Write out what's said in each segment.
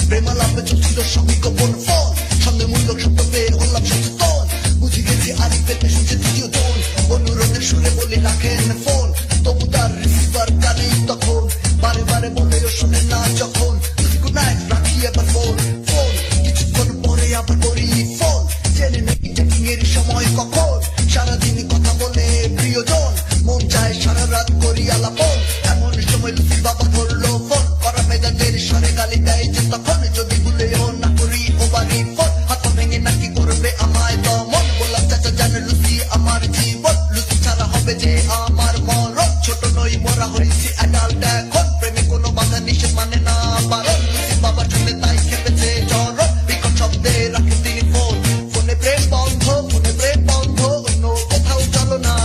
প্রেমালাপে চলছিল সঙ্গে গোপন ফোন সন্দেহমূলক শব্দ পেয়ে হলাম সচেতন বুঝে গেছি আরিফের শুনছে দ্বিতীয় টোন অনুরোধের সুরে বলে রাখেন ফোন তবু তার রিসিভার কানেই তখন বারে বারে বলেও শোনেন না যখন গুড নাইট রাখি এবার ফোন ফোন কিছুক্ষণ পরে আবার করি ফোন জেনে নেই চেকিং এর সময় কখন সারাদিন কথা বলে প্রিয়জন মন চায় সারা রাত করি আলাপন এমন সময় লুসির বাবা ধরলো ফোন করা মেজাজের স্বরে গালি দেয় যে তখন যদি ভুলেও না করি ওভারি ফোন হাত ভেঙে নাকি করবে আমায় দমন বললাম চাচা জানে লুসি আমার জীবন লুসি ছাড়া হবে যে আমার মরণ ছোট নই মরা হয়েছি অ্যাডাল্ট এখন প্রেমে কোনো বাধা নিষেধ মানে না বারণ লুসির বাবা শুনে তাই খেপেছে চরণ বিকট শব্দে রাখে তিনি ফোন ফোনে প্রেম বন্ধ ফোনে প্রেম বন্ধ অন্য কোথাও চলো না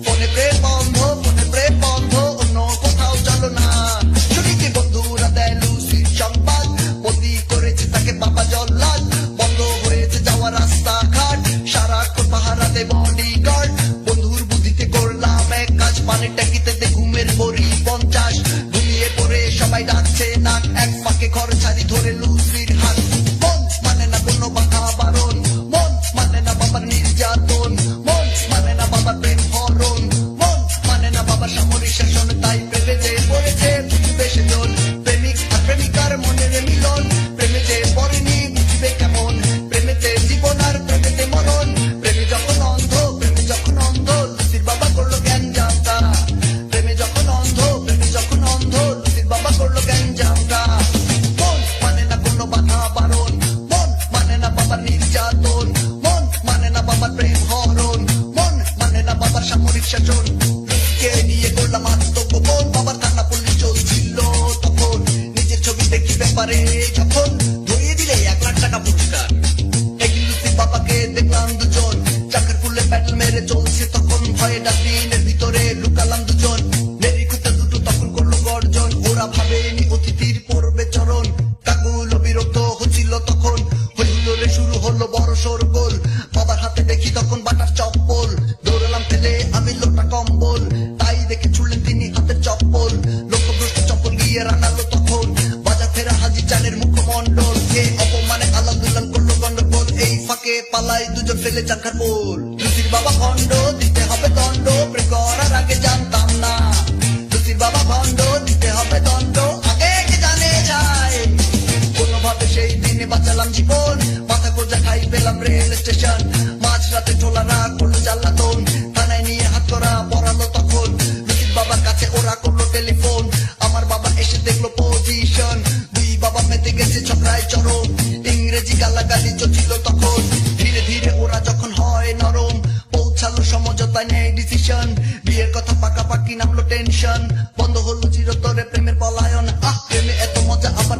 ফোনে প্রেম বন্ধ ফোনে প্রেম বন্ধ অন্য কোথাও চলো না শুনিতে বন্ধুরা দেয় লুসির সংবাদ বন্দি করেছে তাকে বাবা জল্লাদ বন্ধ হয়েছে যাওয়া রাস্তাঘাট সারাক্ষণ পাহারা দেয় বডিগার্ড বন্ধুর বুদ্ধিতে করলাম এক কাজ পানির ট্যাঙ্কিতে ঘুমের বড়ি 50 ঘুমিয়ে পড়ে সবাই ডাকছে নাক এক ফাঁকে ঘর ছাড়ি ধরে লুসির হাত মন মানে না কোনো বাধা বারণ মন মানে না বাবার নির্যাতন মন মানে না বাবার প্রেম হরণ মন মানে না বাবার সামরিক শাসন তাই প্রেমে যে পড়েছে বুঝবে সেজন প্রেমিক আর প্রেমিকার মনের মিলন প্রেমে যে পড়েনি বুঝবে কেমন প্রেমেতে জীবন আর প্রেমেতে মরণ প্রেমে যখন অন্ধ লুসির বাবা করলো জ্ঞান যাত্রা প্রেমে যখন অন্ধ লুসির বাবা করলো জ্ঞান যাত্রা মন মানে না কোনো বাধা বারণ মন মানে না বাবার নির্যাতন মন মানে না বাবার প্রেম হরণ মন মানে না বাবার সামরিক শাসন লুসিকে নিয়ে করলাম আত্মগোপন বাবার থানা পুলিশ চলছিল তখন নিজের ছবি দেখি ব্যাপারে যখন ধরিয়ে দিলে 1 লাখ টাকা পুরস্কার একদিন লুসির বাবাকে দেখলাম দুজন চাকার ফুলে ব্যাটল মেরে চলছে তখন ভয়ে ডাস্টবিনের ভিতরে লুকালাম দুজন মেরি কুত্তা দুটো তখন করলো গর্জন ওরা ভাবেনি অতিথির পড়বে চরণ কাকুলো বিরক্ত হচ্ছিল তখন হইহুল্লোড়ে শুরু হলো বড় শোরগোল বাবার হাতে দেখি তখন বাটার চপ্পল দৌড়ালাম ফেলে আমি লোটা কম্বল তাই দেখে ছুড়লেন তিনি হাতের চপ্পল লোকভ্রষ্ট চপ্পল গিয়ে রানালো তখন বাজার ফেরা হাজি চানের মুখমন্ডল কে অপমানে আলাম দুলাম করলো গন্ডগোল এই ফাঁকে পালাই দুজন ফেলে চাকার পোল লুসির বাবা খন্ড দিতে হবে দণ্ড প্রেম করার আগে জানতাম না লুসির বাবা খন্ড দিতে হবে দণ্ড আগে কে জানে যায় কোনোভাবে সেই দিনে বাঁচালাম জীবন মাথা গোজা খাই পেলাম রেল স্টেশন মাঝরাতে টোলারা করলো জ্বালাতন থানায় নিয়ে হাত করা পড়ালো তখন লুসির বাবার কাছে ওরা করলো টেলিফোন আমার বাবা এসে দেখলো পজিশন দুই বাবা মেতে গেছে ঝগড়ায় চরম ইংরেজি গালাগালি চলছিল তখন ধীরে ধীরে ওরা যখন হয় নরম পৌঁছালো সমঝোতায় নেই ডিসিশন বিয়ের কথা পাকাপাকি নামলো টেনশন বন্ধ হলো চিরতরে প্রেমের পলায়ন প্রেমে এত মজা আবার